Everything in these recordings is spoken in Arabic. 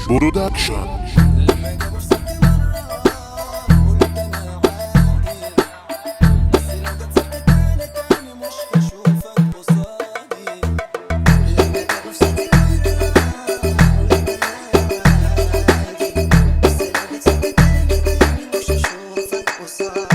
برودكشن. لما جابوا في سكتي مرة قلت أنا عادي، بس لو جت سكتي تاني مش هشوفك قصادي. لما جابوا في سكتي مرة قلت أنا عادي، بس لو جت سكتي تاني مش هشوفك قصادي.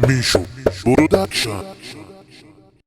ميشو برودكشن.